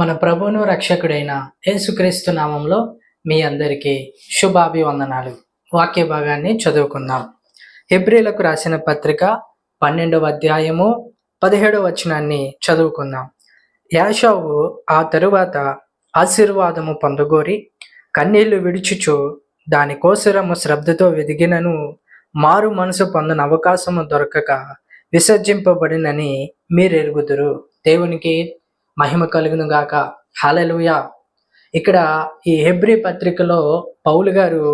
మన ప్రభువును రక్షకుడైన యేసుక్రీస్తు నామంలో మీ అందరికీ శుభాభివందనాలు. వాక్య భాగాన్ని చదువుకుందాం. హెబ్రీలకు రాసిన పత్రిక 12వ అధ్యాయము 17వ వచనాన్ని చదువుకుందాం. యాషావు ఆ తరువాత ఆశీర్వాదము పొందగోరి కన్నీళ్లు విడుచుచు దాని కోసరము శ్రద్ధతో వెదిగినను మారు మనసు పొందని అవకాశము దొరకక విసర్జింపబడినని మీరెరుగుదురు. దేవునికి మహిమ కలుగును గాక. హల్లెలూయా. ఇక్కడ ఈ హెబ్రీ పత్రికలో పౌలు గారు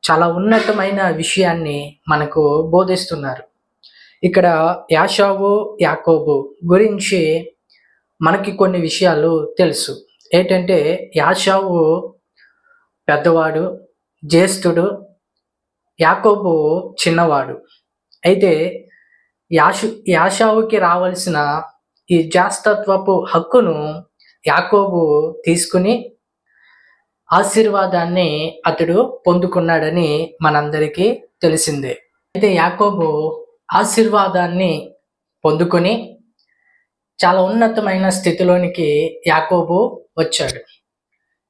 చాలా ఉన్నతమైన విషయాన్ని మనకు బోధిస్తున్నారు. ఇక్కడ యాషావు యాకోబు గురించి మనకి కొన్ని విషయాలు తెలుసు. ఏంటంటే యాషావు పెద్దవాడు, జ్యేష్ఠుడు, యాకోబు చిన్నవాడు. అయితే యాషావుకి రావాల్సిన ఈ జ్యేష్ఠత్వపు హక్కును యాకోబు తీసుకుని ఆశీర్వాదాన్ని అతడు పొందుకున్నాడని మనందరికీ తెలిసిందే. అయితే యాకోబు ఆశీర్వాదాన్ని పొందుకొని చాలా ఉన్నతమైన స్థితిలోనికి యాకోబు వచ్చాడు.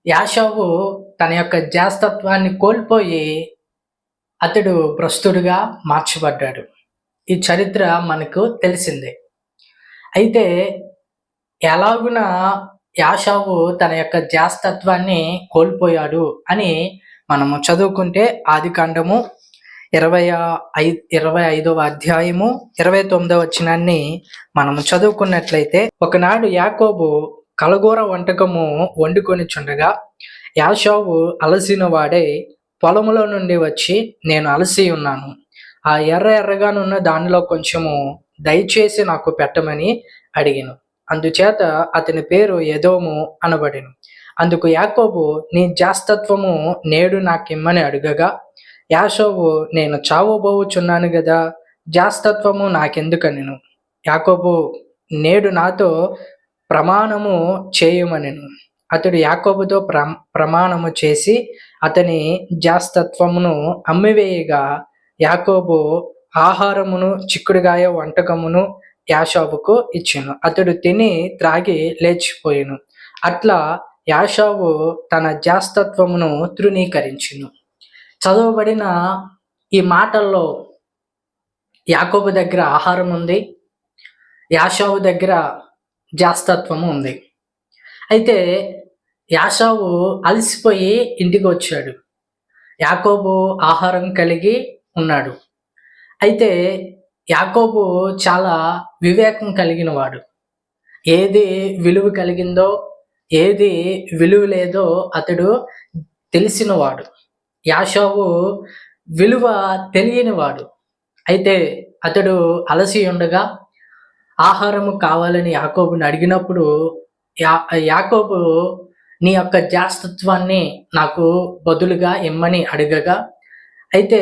యాషావు తన యొక్క జ్యేష్ఠత్వాన్ని కోల్పోయి అతడు భ్రష్టుడుగా మార్చబడ్డాడు. ఈ చరిత్ర మనకు తెలిసిందే. అయితే ఎలాగున యాషావు తన యొక్క జ్యేష్ఠత్వాన్ని కోల్పోయాడు అని మనము చదువుకుంటే ఆదికాండము 25వ అధ్యాయము 29వ వచనాన్ని మనము చదువుకున్నట్లయితే, ఒకనాడు యాకోబు కలగూర వంటకము వండుకొని చుండగా యాషావు అలసిన వాడై పొలములో నుండి వచ్చి, నేను అలసి ఉన్నాను, ఆ ఎర్రగానున్న దానిలో కొంచెము దయచేసి నాకు పెట్టమని అడిగిను. అందుచేత అతని పేరు ఎదోము అనబడిను. అందుకు యాకోబు, నీ జ్యేష్ఠత్వము నేడు నాకిమ్మని అడుగగా యాషోవు, నేను చావబోచున్నాను గదా, జ్యేష్ఠత్వము నాకెందుకనెను. యాకోబు, నేడు నాతో ప్రమాణము చేయమనెను. అతడు యాకోబుతో ప్రమాణము చేసి అతని జ్యేష్ఠత్వమును అమ్మివేయగా యాకోబు ఆహారమును చిక్కుడుగాయ వంటకమును యాషావుకు ఇచ్చెను. అతడు తిని త్రాగి లేచిపోయెను. అట్లా యాషావు తన జ్యేష్ఠత్వమును తృణీకరించెను. చదవబడిన ఈ మాటల్లో యాకోబు దగ్గర ఆహారం ఉంది, యాషావు దగ్గర జ్యేష్ఠత్వము ఉంది. అయితే యాషావు అలసిపోయి ఇంటికి వచ్చాడు. యాకోబు ఆహారం కలిగి ఉన్నాడు. అయితే యాకోబు చాలా వివేకం కలిగిన వాడు. ఏది విలువ కలిగిందో ఏది విలువ లేదో అతడు తెలిసినవాడు. యాషావు విలువ తెలియనివాడు. అయితే అతడు అలసి ఉండగా ఆహారము కావాలని యాకోబుని అడిగినప్పుడు యాకోబు నీ యొక్క జ్యేష్ఠత్వాన్ని నాకు బదులుగా ఇమ్మని అడగగా, అయితే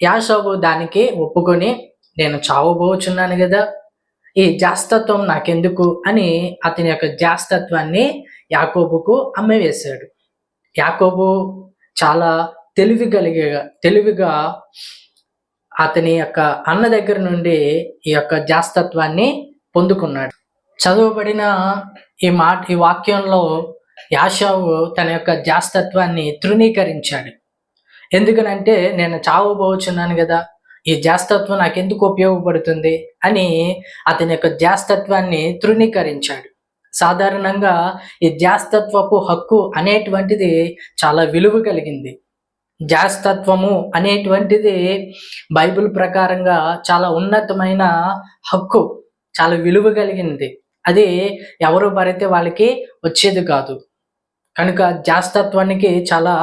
యాషావు దానికి ఒప్పుకొని, నేను చావబోచున్నాను కదా, ఈ జ్యేష్ఠత్వం నాకెందుకు అని అతని యొక్క జ్యేష్ఠత్వాన్ని యాకోబుకు అమ్మివేశాడు. యాకోబు చాలా తెలివిగా అతని యొక్క అన్న దగ్గర నుండి ఈ యొక్క జ్యేష్ఠత్వాన్ని పొందుకున్నాడు. చదవబడిన ఈ వాక్యంలో యాషావు తన యొక్క జ్యేష్ఠత్వాన్ని తృణీకరించాడు. ఎందుకనంటే, నేను చావబోచున్నాను కదా, ఈ జ్యేష్ఠత్వం నాకెందుకు ఉపయోగపడుతుంది అని అతని యొక్క జ్యేష్ఠత్వాన్ని తృణీకరించాడు. సాధారణంగా ఈ జ్యేష్ఠత్వపు హక్కు అనేటువంటిది చాలా విలువ కలిగింది. జ్యేష్ఠత్వము అనేటువంటిది బైబిల్ ప్రకారంగా చాలా ఉన్నతమైన హక్కు, చాలా విలువ కలిగింది. అది ఎవరు పడితే వాళ్ళకి వచ్చేది కాదు. కనుక జ్యేష్ఠత్వానికి చాలా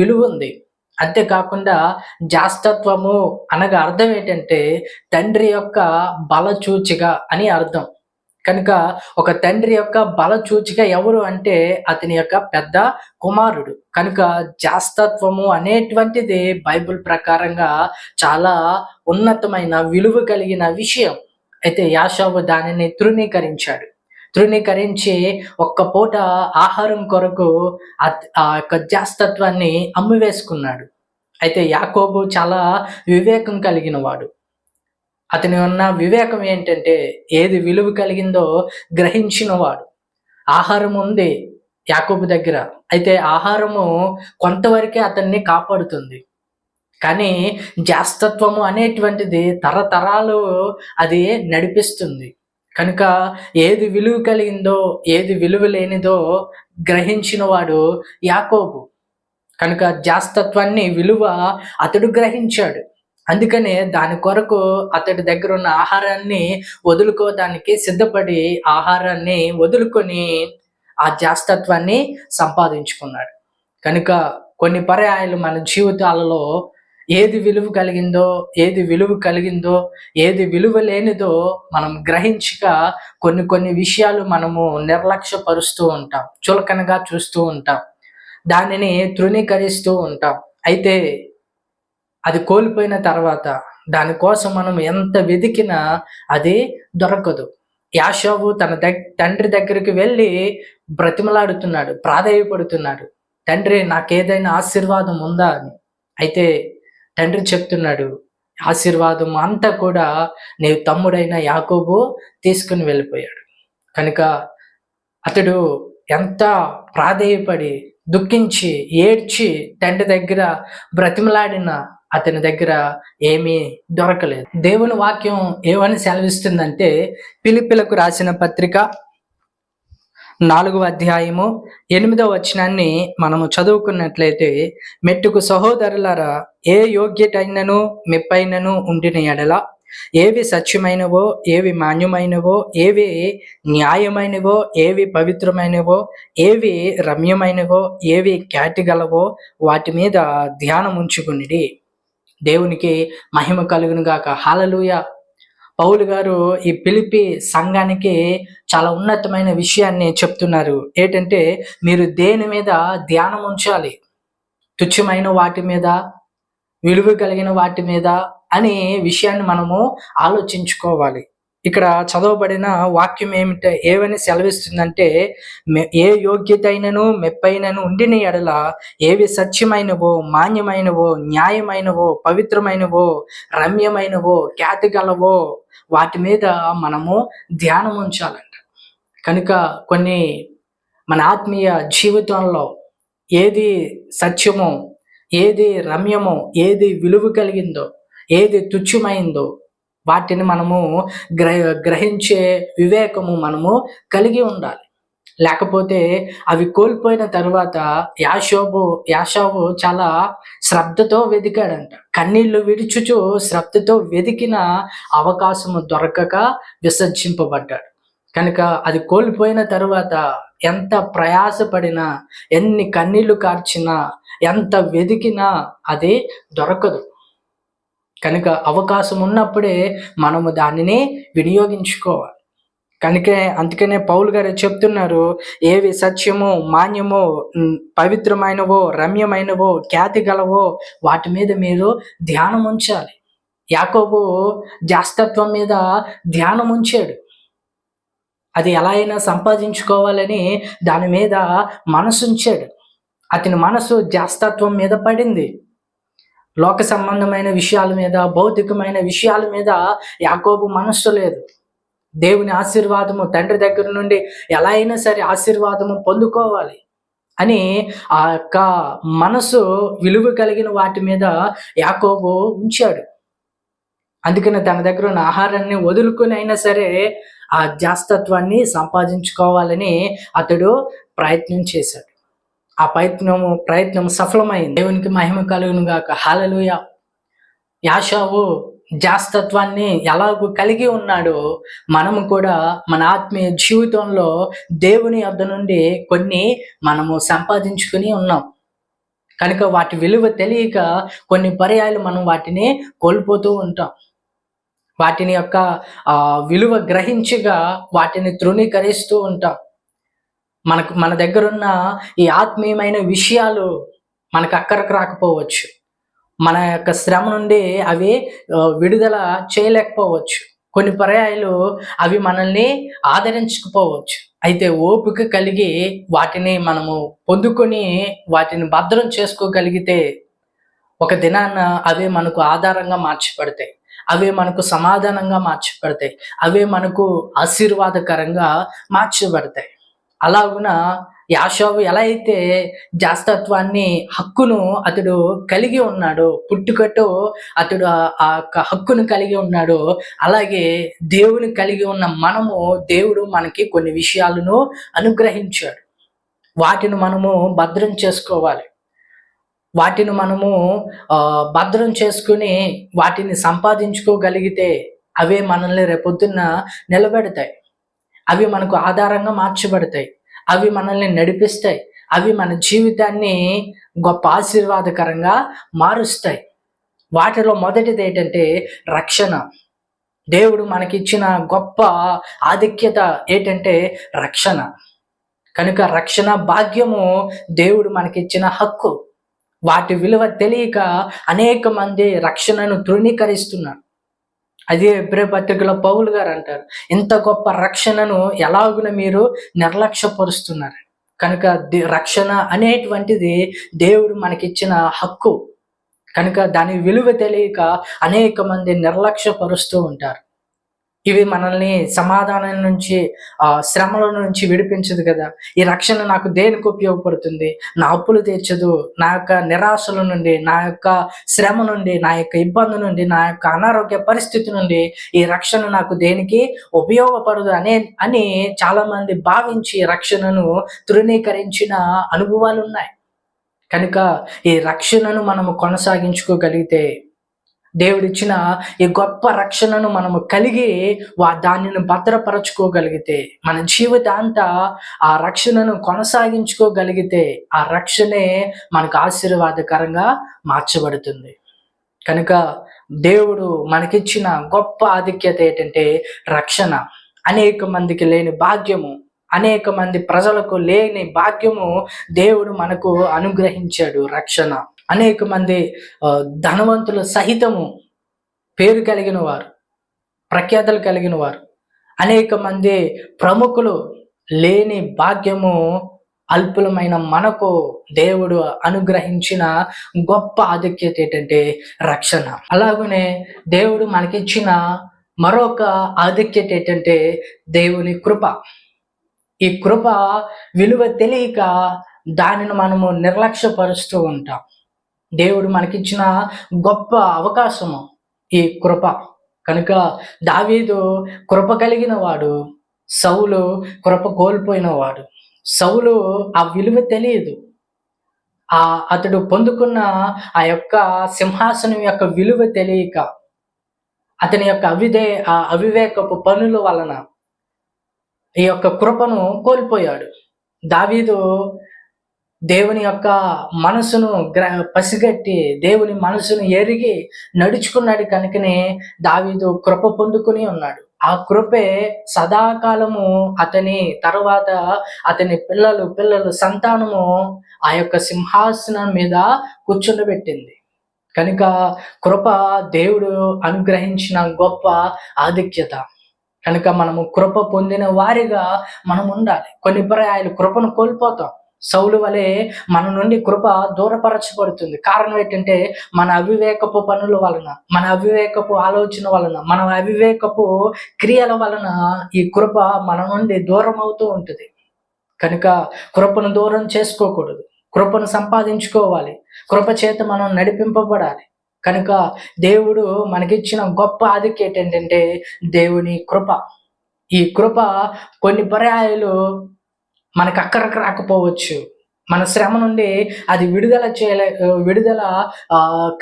విలువ ఉంది. అంతేకాకుండా జ్యేష్ఠత్వము అనగా అర్థం ఏంటంటే తండ్రి యొక్క బలచూచిక అని అర్థం. కనుక ఒక తండ్రి యొక్క బలచూచిక ఎవరు అంటే అతని యొక్క పెద్ద కుమారుడు. కనుక జ్యేష్ఠత్వము అనేటువంటిది బైబిల్ ప్రకారంగా చాలా ఉన్నతమైన విలువ కలిగిన విషయం. అయితే యాషావు దానిని తృణీకరించి ఒక్క పూట ఆహారం కొరకు ఆ యొక్క జ్యేష్ఠత్వాన్ని అమ్మివేసుకున్నాడు. అయితే యాకోబు చాలా వివేకం కలిగిన వాడు. అతని ఉన్న వివేకం ఏంటంటే ఏది విలువ కలిగిందో గ్రహించిన వాడు. ఆహారం ఉంది యాకోబు దగ్గర. అయితే ఆహారము కొంతవరకే అతన్ని కాపాడుతుంది. కానీ జాస్తత్వము అనేటువంటిది తరతరాలు అది నడిపిస్తుంది. కనుక ఏది విలువ కలిగిందో, ఏది విలువ లేనిదో గ్రహించిన వాడు యాకోబు. కనుక జాస్తత్వాన్ని విలువ అతడు గ్రహించాడు. అందుకనే దాని కొరకు అతడి దగ్గర ఉన్న ఆహారాన్ని వదులుకోవడానికి సిద్ధపడి ఆహారాన్ని వదులుకొని ఆ జాస్తత్వాన్ని సంపాదించుకున్నాడు. కనుక కొన్ని పర్యాయాలు మన జీవితాలలో ఏది విలువ కలిగిందో, ఏది విలువ లేనిదో మనం గ్రహించక కొన్ని విషయాలు మనము నిర్లక్ష్యపరుస్తూ ఉంటాం, చులకనగా చూస్తూ ఉంటాం, దానిని తృణీకరిస్తూ ఉంటాం. అయితే అది కోల్పోయిన తర్వాత దానికోసం మనం ఎంత వెతికినా అది దొరకదు. యాషోబు తన తండ్రి దగ్గరికి వెళ్ళి బ్రతిమలాడుతున్నాడు, ప్రాధేయపడుతున్నాడు, తండ్రి నాకేదైనా ఆశీర్వాదం ఉందా అని. అయితే తండ్రి చెప్తున్నాడు, ఆశీర్వాదం అంతా కూడా నీ తమ్ముడైన యాకోబు తీసుకుని వెళ్ళిపోయాడు. కనుక అతడు ఎంత ప్రాధేయపడి దుఃఖించి ఏడ్చి తండ్రి దగ్గర బ్రతిమలాడిన అతని దగ్గర ఏమీ దొరకలేదు. దేవుని వాక్యం ఏమని సెలవిస్తుందంటే, ఫిలిప్పీలకు రాసిన పత్రిక 4వ అధ్యాయము 8వ వచనాన్ని మనము చదువుకున్నట్లయితే, మెట్టుకు సహోదరులారా, ఏ యోగ్యతైనను మెప్పైనను ఉండిన ఎడల, ఏవి సత్యమైనవో, ఏవి మాన్యమైనవో, ఏవి న్యాయమైనవో, ఏవి పవిత్రమైనవో, ఏవి రమ్యమైనవో, ఏవి ఖ్యాతిగలవో వాటి మీద ధ్యానం ఉంచుకునిడి. దేవునికి మహిమ కలుగును గాక. హల్లెలూయా. పౌలు గారు ఈ ఫిలిప్పీ సంఘానికి చాలా ఉన్నతమైన విషయాన్ని చెప్తున్నారు. ఏంటంటే, మీరు దేని మీద ధ్యానం ఉంచాలి? తుచ్చమైన వాటి మీద, విలువ కలిగిన వాటి మీద అనే విషయాన్ని మనము ఆలోచించుకోవాలి. ఇక్కడ చదవబడిన వాక్యం ఏమని సెలవిస్తుందంటే, ఏ యోగ్యతైనను మెప్పైనను ఉండిన ఎడల, ఏవి సత్యమైనవో, మాన్యమైనవో, న్యాయమైనవో, పవిత్రమైనవో, రమ్యమైనవో, ఖ్యాతి గలవో వాటి మీద మనము ధ్యానం ఉంచాలంట. కనుక కొన్ని మన ఆత్మీయ జీవితంలో ఏది సత్యమో, ఏది రమ్యమో, ఏది విలువ కలిగిందో, ఏది తుచ్చమైందో వాటిని మనము గ్రహించే వివేకము మనము కలిగి ఉండాలి. లేకపోతే అవి కోల్పోయిన తరువాత యాషోబు చాలా శ్రద్ధతో వెతికాడంట. కన్నీళ్లు విడుచుచు శ్రద్ధతో వెతికిన అవకాశము దొరకక విసర్జింపబడ్డాడు. కనుక అది కోల్పోయిన తరువాత ఎంత ప్రయాసపడినా, ఎన్ని కన్నీళ్లు కార్చినా, ఎంత వెతికినా అది దొరకదు. కనుక అవకాశం ఉన్నప్పుడే మనము దానిని వినియోగించుకోవాలి. అందుకనే పౌలు గారు చెప్తున్నారు, ఏవి సత్యమో, మాన్యమో, పవిత్రమైనవో, రమ్యమైనవో, ఖ్యాతి గలవో వాటి మీద మీరు ధ్యానం ఉంచాలి. యాకోబు జాస్తత్వం మీద ధ్యానం ఉంచాడు. అది ఎలా అయినా సంపాదించుకోవాలని దాని మీద మనసు ఉంచాడు. అతని మనసు జాస్తత్వం మీద పడింది. లోక సంబంధమైన విషయాల మీద, భౌతికమైన విషయాల మీద యాకోబు మనస్సు లేదు. దేవుని ఆశీర్వాదము తండ్రి దగ్గర నుండి ఎలా అయినా సరే ఆశీర్వాదము పొందుకోవాలి అని ఆ యొక్క మనసు విలువ కలిగిన వాటి మీద యాకోబు ఉంచాడు. అందుకని తన దగ్గర ఉన్న ఆహారాన్ని వదులుకొని అయినా సరే ఆ జాస్తత్వాన్ని సంపాదించుకోవాలని అతడు ప్రయత్నం చేశాడు. ఆ ప్రయత్నం సఫలమైంది. దేవునికి మహిమ కలుగును గాక. హల్లెలూయా. యాషోబు జాస్తత్వాన్ని ఎలాగూ కలిగి ఉన్నాడో మనము కూడా మన ఆత్మీయ జీవితంలో దేవుని యొద్ద నుండి కొన్ని మనము సంపాదించుకుని ఉన్నాం. కనుక వాటి విలువ తెలియక కొన్ని పర్యాయాలు మనం వాటిని కోల్పోతూ ఉంటాం. వాటిని యొక్క విలువ గ్రహించగా వాటిని తృణీకరిస్తూ ఉంటాం. మన దగ్గరున్న ఈ ఆత్మీయమైన విషయాలు మనకు అక్కరకు రాకపోవచ్చు. మన యొక్క శ్రమ నుండి అవి విడుదల చేయలేకపోవచ్చు. కొన్ని పర్యాయాలు అవి మనల్ని ఆదరించకపోవచ్చు. అయితే ఓపిక కలిగి వాటిని మనము పొందుకొని వాటిని భద్రం చేసుకోగలిగితే ఒక దినాన అవే మనకు ఆధారంగా మార్చబడతాయి, అవే మనకు సమాధానంగా మార్చబడతాయి, అవే మనకు ఆశీర్వాదకరంగా మార్చబడతాయి. అలాగున యాషోబు ఎలా అయితే జాస్తత్వాన్ని హక్కును అతడు కలిగి ఉన్నాడో, పుట్టుకతో అతడు ఆ యొక్క హక్కును కలిగి ఉన్నాడో, అలాగే దేవుని కలిగి ఉన్న మనము దేవుడు మనకి కొన్ని విషయాలను అనుగ్రహించాడు. వాటిని మనము భద్రం చేసుకోవాలి. వాటిని మనము భద్రం చేసుకుని వాటిని సంపాదించుకోగలిగితే అవే మనల్ని రేపొద్దున్న నిలబెడతాయి. అవి మనకు ఆధారంగా మార్చబడతాయి. అవి మనల్ని నడిపిస్తాయి. అవి మన జీవితాన్ని గొప్ప ఆశీర్వాదకరంగా మారుస్తాయి. వాటిలో మొదటిది ఏంటంటే రక్షణ. దేవుడు మనకిచ్చిన గొప్ప ఆధిక్యత ఏంటంటే రక్షణ. కనుక రక్షణ భాగ్యము దేవుడు మనకిచ్చిన హక్కు. వాటి విలువ తెలియక అనేక మంది రక్షణను తృణీకరిస్తున్నారు. అదే హెబ్రీ పత్రికలో పౌలు గారు అంటారు, ఇంత గొప్ప రక్షణను ఎలాగున మీరు నిర్లక్ష్యపరుస్తున్నారు. కనుక రక్షణ అనేటువంటిది దేవుడు మనకిచ్చిన హక్కు. కనుక దాని విలువ తెలియక అనేక మంది నిర్లక్ష్యపరుస్తూ ఉంటారు. ఇవి మనల్ని సమాధానం నుంచి శ్రమల నుంచి విడిపించదు కదా. ఈ రక్షణ నాకు దేనికి ఉపయోగపడుతుంది? నా అప్పులు తీర్చదు, నా యొక్క నిరాశల నుండి, నా యొక్క శ్రమ నుండి, నా యొక్క ఇబ్బంది నుండి, నా యొక్క అనారోగ్య పరిస్థితి నుండి ఈ రక్షణ నాకు దేనికి ఉపయోగపడదు అని చాలా మంది భావించి రక్షణను తృణీకరించిన అనుభవాలు ఉన్నాయి. కనుక ఈ రక్షణను మనము కొనసాగించుకోగలిగితే, దేవుడిచ్చిన ఈ గొప్ప రక్షణను మనము కలిగి దానిని భద్రపరచుకోగలిగితే, మన జీవితాంతా ఆ రక్షణను కొనసాగించుకోగలిగితే, ఆ రక్షణే మనకు ఆశీర్వాదకరంగా మార్చబడుతుంది. కనుక దేవుడు మనకిచ్చిన గొప్ప ఆధిక్యత ఏంటంటే రక్షణ. అనేక మందికి లేని భాగ్యము, అనేక మంది ప్రజలకు లేని భాగ్యము దేవుడు మనకు అనుగ్రహించాడు రక్షణ. అనేక మంది ధనవంతులు సహితము, పేరు కలిగిన వారు, ప్రఖ్యాతలు కలిగిన వారు, అనేక మంది ప్రముఖులు లేని భాగ్యము అల్పులమైన మనకు దేవుడు అనుగ్రహించిన గొప్ప ఆధిక్యత ఏంటంటే రక్షణ. అలాగనే దేవుడు మనకిచ్చిన మరొక ఆధిక్యత ఏంటంటే దేవుని కృప. ఈ కృప విలువ తెలియక దానిని మనము నిర్లక్ష్యపరుస్తూ ఉంటాం. దేవుడు మనకిచ్చిన గొప్ప అవకాశము ఈ కృప. కనుక దావీదు కృప కలిగిన వాడు, సౌలు కృప కోల్పోయిన వాడు. సౌలు ఆ విలువ తెలియదు. అతడు పొందుకున్న ఆ యొక్క సింహాసనం యొక్క విలువ తెలియక అతని యొక్క అవివేకపు పనుల వలన ఈ యొక్క కృపను కోల్పోయాడు. దావీదు దేవుని యొక్క మనసును పసిగట్టి, దేవుని మనసును ఎరిగి నడుచుకున్నాడు. కనుకనే దావీదు కృప పొందుకుని ఉన్నాడు. ఆ కృపే సదాకాలము అతని తర్వాత అతని పిల్లలు సంతానము ఆ యొక్క సింహాసనం మీద కూర్చుండబెట్టింది. కనుక కృప దేవుడు అనుగ్రహించిన గొప్ప ఆధిక్యత. కనుక మనము కృప పొందిన వారిగా మనం ఉండాలి. కొన్ని పర్యాయాలు కృపను కోల్పోతాం. సౌలు వలె మన నుండి కృప దూరపరచబడుతుంది. కారణం ఏంటంటే మన అవివేకపు పనుల వలన, మన అవివేకపు ఆలోచన వలన, మన అవివేకపు క్రియల వలన ఈ కృప మన నుండి దూరం అవుతూ ఉంటుంది. కనుక కృపను దూరం చేసుకోకూడదు. కృపను సంపాదించుకోవాలి. కృప చేత మనం నడిపింపబడాలి. కనుక దేవుడు మనకిచ్చిన గొప్ప ఆధిక్యత ఏంటంటే దేవుని కృప. ఈ కృప కొన్ని పర్యాయాలు మనకు అక్కడికి రాకపోవచ్చు. మన శ్రమ నుండి అది విడుదల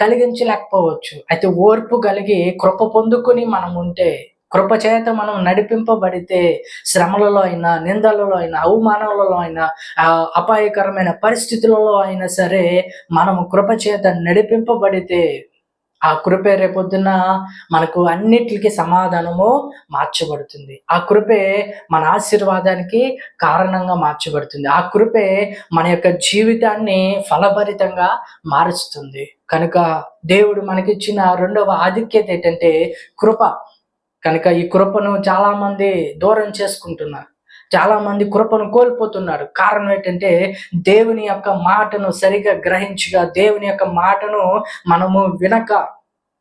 కలిగించలేకపోవచ్చు. అయితే ఓర్పు కలిగి కృప పొందుకుని మనం ఉంటే, కృప చేత మనం నడిపింపబడితే, శ్రమలలో అయినా, నిందలలో అయినా, అవమానాలలో అయినా, అపాయకరమైన పరిస్థితులలో అయినా సరే మనము కృప చేత నడిపింపబడితే, ఆ కృపే రేపొద్దున మనకు అన్నిటికీ సమాధానము మార్చబడుతుంది. ఆ కృపే మన ఆశీర్వాదానికి కారణంగా మార్చబడుతుంది. ఆ కృపే మన యొక్క జీవితాన్ని ఫలభరితంగా మారుస్తుంది. కనుక దేవుడు మనకిచ్చిన రెండవ ఆధిక్యత ఏంటంటే కృప. కనుక ఈ కృపను చాలా మంది దూరం చేసుకుంటున్నారు. చాలా మంది కృపను కోల్పోతున్నారు. కారణం ఏంటంటే దేవుని యొక్క మాటను సరిగా గ్రహించగా, దేవుని యొక్క మాటను మనము వినక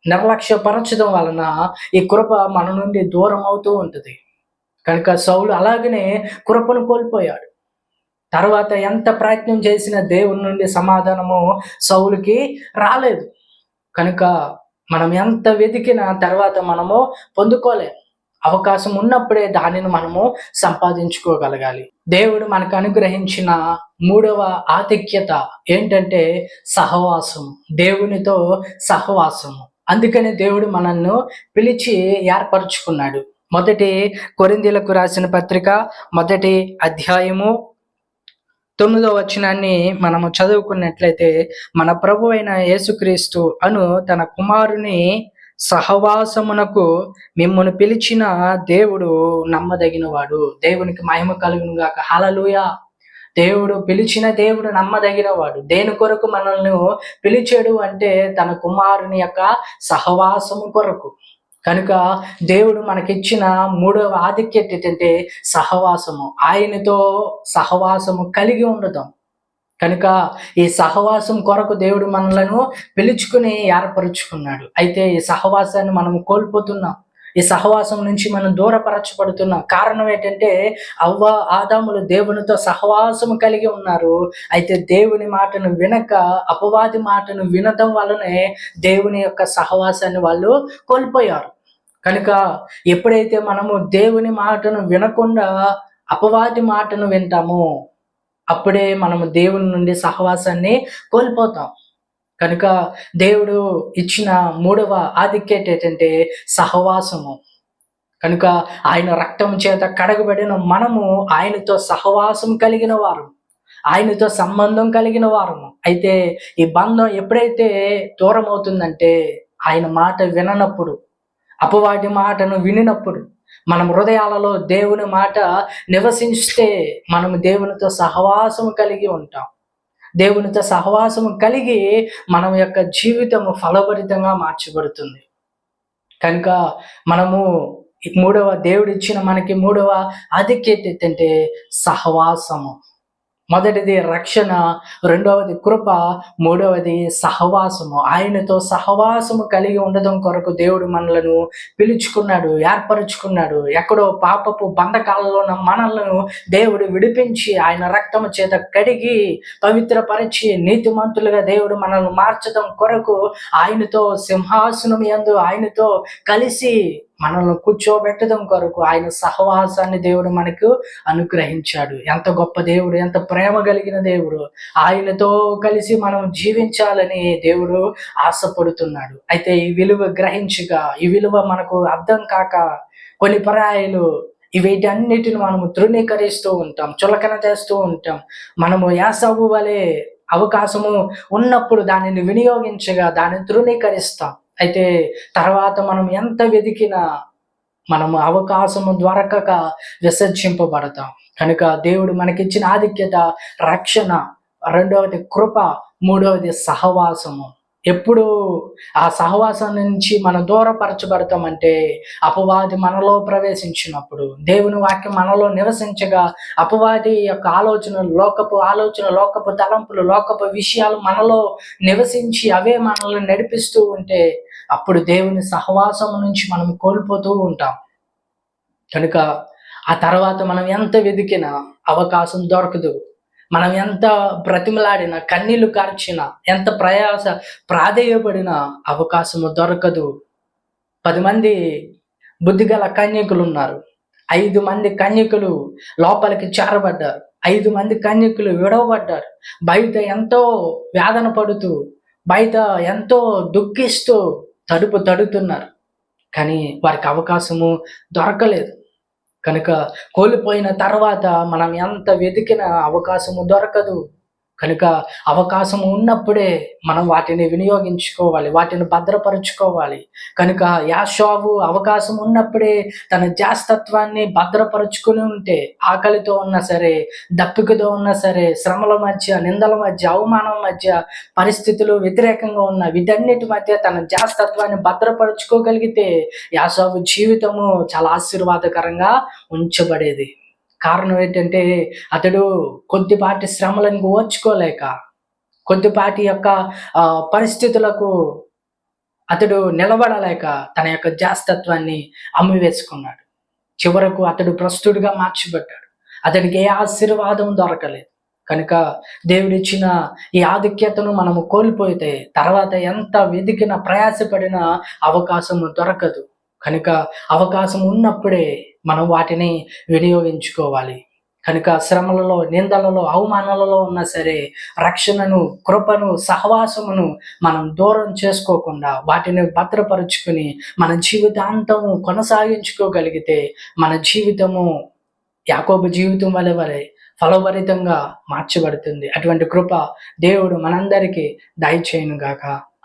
నిర్లక్ష్యపరచడం వలన ఈ కృప మన నుండి దూరం అవుతూ ఉంటుంది. కనుక సౌలు అలాగనే కృపను కోల్పోయాడు. తర్వాత ఎంత ప్రయత్నం చేసినా దేవుని నుండి సమాధానము సౌలుకి రాలేదు. కనుక మనం ఎంత వెతికినా తర్వాత మనము పొందుకోలేం. అవకాశం ఉన్నప్పుడే దానిని మనము సంపాదించుకోగలగాలి. దేవుడు మనకు అనుగ్రహించిన 3వ ఆధిక్యత ఏంటంటే సహవాసము. దేవునితో సహవాసము. అందుకని దేవుడు మనల్ని పిలిచి ఏర్పరచుకున్నాడు. మొదటి కొరింథీయులకు రాసిన పత్రిక 1వ అధ్యాయము 9వ వచనాన్ని మనము చదువుకున్నట్లయితే, మన ప్రభు అయిన యేసుక్రీస్తు అను తన కుమారుని సహవాసమునకు మిమ్మును పిలిచిన దేవుడు నమ్మదగినవాడు. దేవునికి మహిమ కలుగును గాక. హల్లెలూయా. దేవుడు పిలిచిన దేవుడు నమ్మదగినవాడు. దేని కొరకు మనల్ని పిలిచాడు అంటే తన కుమారుని యొక్క సహవాసము కొరకు. కనుక దేవుడు మనకిచ్చిన 3వ ఆధిక్యత ఏంటంటే సహవాసము. ఆయనతో సహవాసము కలిగి ఉండటం. కనుక ఈ సహవాసం కొరకు దేవుడు మనలను పిలుచుకుని ఏర్పరుచుకున్నాడు. అయితే ఈ సహవాసాన్ని మనం కోల్పోతున్నాం. ఈ సహవాసం నుంచి మనం దూరపరచబడుతున్నాం. కారణం ఏంటంటే అవ్వ ఆదాములు దేవునితో సహవాసము కలిగి ఉన్నారు. అయితే దేవుని మాటను వినక అపవాది మాటను వినడం వలనే దేవుని యొక్క సహవాసాన్ని వాళ్ళు కోల్పోయారు. కనుక ఎప్పుడైతే మనము దేవుని మాటను వినకుండా అపవాది మాటను వింటామో అప్పుడే మనము దేవుని నుండి సహవాసాన్ని కోల్పోతాం. కనుక దేవుడు ఇచ్చిన 3వ ఆధిక్యత ఏంటంటే సహవాసము. కనుక ఆయన రక్తం చేత కడగబడిన మనము ఆయనతో సహవాసం కలిగిన వారు, ఆయనతో సంబంధం కలిగిన వారము. అయితే ఈ బంధం ఎప్పుడైతే దూరం అవుతుందంటే ఆయన మాట విననప్పుడు, అపవాది మాటను వినినప్పుడు, మనం హృదయాలలో దేవుని మాట నివసిస్తే మనము దేవునితో సహవాసము కలిగి ఉంటాం. దేవునితో సహవాసము కలిగి మన యొక్క జీవితము ఫలభరితంగా మార్చబడుతుంది. కనుక మనము దేవుడు ఇచ్చిన మనకి 3వ ఆధిక్యత ఏంటంటే సహవాసము. మొదటిది రక్షణ, 2వది కృప, 3వది సహవాసము. ఆయనతో సహవాసము కలిగి ఉండడం కొరకు దేవుడు మనలను పిలుచుకున్నాడు, ఏర్పరుచుకున్నాడు. ఎక్కడో పాపపు బంధకాలలో ఉన్న మనలను దేవుడు విడిపించి ఆయన రక్తము చేత కడిగి పవిత్రపరిచి నీతిమంతులుగా దేవుడు మనల్ని మార్చడం కొరకు ఆయనతో సింహాసనం యందు ఆయనతో కలిసి మనల్ని కూర్చోబెట్టడం కొరకు ఆయన సహవాసాన్ని దేవుడు మనకు అనుగ్రహించాడు. ఎంత గొప్ప దేవుడు, ఎంత ప్రేమ కలిగిన దేవుడు. ఆయనతో కలిసి మనం జీవించాలని దేవుడు ఆశపడుతున్నాడు. అయితే ఈ విలువ గ్రహించగా, ఈ విలువ మనకు అర్థం కాక కొన్ని పరాయాలు వీటన్నిటిని మనము తృణీకరిస్తూ ఉంటాం, చులకన చేస్తూ ఉంటాం. మనము యాసావు వలె అవకాశము ఉన్నప్పుడు దానిని వినియోగించగా దానిని తృణీకరిస్తాం. అయితే తర్వాత మనం ఎంత వెతికినా మనము అవకాశము దొరకక విసర్జింపబడతాం. కనుక దేవుడు మనకిచ్చిన ఆధిక్యత రక్షణ, 2వది కృప, 3వది సహవాసము. ఎప్పుడు ఆ సహవాసం నుంచి మనం దూరపరచబడతామంటే అపవాది మనలో ప్రవేశించినప్పుడు, దేవుని వాక్యం మనలో నివసించగా అపవాది యొక్క ఆలోచనలు, లోకపు తలంపులు, లోకపు విషయాలు మనలో నివసించి అవే మనల్ని నడిపిస్తూ ఉంటే అప్పుడు దేవుని సహవాసం నుంచి మనం కోల్పోతూ ఉంటాం. కనుక ఆ తర్వాత మనం ఎంత వెతికినా అవకాశం దొరకదు. మనం ఎంత బ్రతిమలాడినా, కన్నీళ్లు కార్చినా, ఎంత ప్రాధేయపడినా అవకాశము దొరకదు. 10 మంది బుద్ధిగల కన్యకులు ఉన్నారు. 5 మంది కన్యకులు లోపలికి చేరబడ్డారు. 5 మంది కన్యకులు విడవబడ్డారు. బయట ఎంతో వేదన పడుతూ, బయట ఎంతో దుఃఖిస్తూ తడుతున్నారు. కానీ వారికి అవకాశము దొరకలేదు. కనుక కోల్పోయిన తర్వాత మనం ఎంత వెతికినా అవకాశము దొరకదు. కనుక అవకాశం ఉన్నప్పుడే మనం వాటిని వినియోగించుకోవాలి, వాటిని భద్రపరుచుకోవాలి. కనుక యాషోబు అవకాశం ఉన్నప్పుడే తన జాస్తత్వాన్ని భద్రపరుచుకుని ఉంటే, ఆకలితో ఉన్నా సరే, దప్పికతో ఉన్నా సరే, శ్రమల మధ్య, నిందల మధ్య, అవమానం మధ్య, పరిస్థితులు వ్యతిరేకంగా ఉన్న వీటన్నిటి మధ్య తన జాస్తత్వాన్ని భద్రపరుచుకోగలిగితే యాషోబు జీవితము చాలా ఆశీర్వాదకరంగా ఉంచబడేది. కారణం ఏంటంటే అతడు కొద్దిపాటి శ్రమలను ఓర్చుకోలేక, కొద్దిపాటి యొక్క పరిస్థితులకు అతడు నిలబడలేక తన యొక్క జాస్తత్వాన్ని అమ్మివేసుకున్నాడు. చివరకు అతడు భ్రష్టుడిగా మార్చబడ్డాడు. అతడికి ఏ ఆశీర్వాదం దొరకలేదు. కనుక దేవుడిచ్చిన ఈ ఆధిక్యతను మనము కోల్పోతే తర్వాత ఎంత వెతికినా ప్రయాసపడినా అవకాశము దొరకదు. కనుక అవకాశం ఉన్నప్పుడే మనం వాటిని వినియోగించుకోవాలి. కనుక శ్రమలలో, నిందలలో, అవమానాలలో ఉన్నా సరే రక్షణను, కృపను, సహవాసమును మనం దూరం చేసుకోకుండా వాటిని భద్రపరుచుకుని మన జీవితాంతము కొనసాగించుకోగలిగితే మన జీవితము యాకోబు జీవితం వలె ఫలభరితంగా మార్చబడుతుంది. అటువంటి కృప దేవుడు మనందరికీ దయచేయును గాక.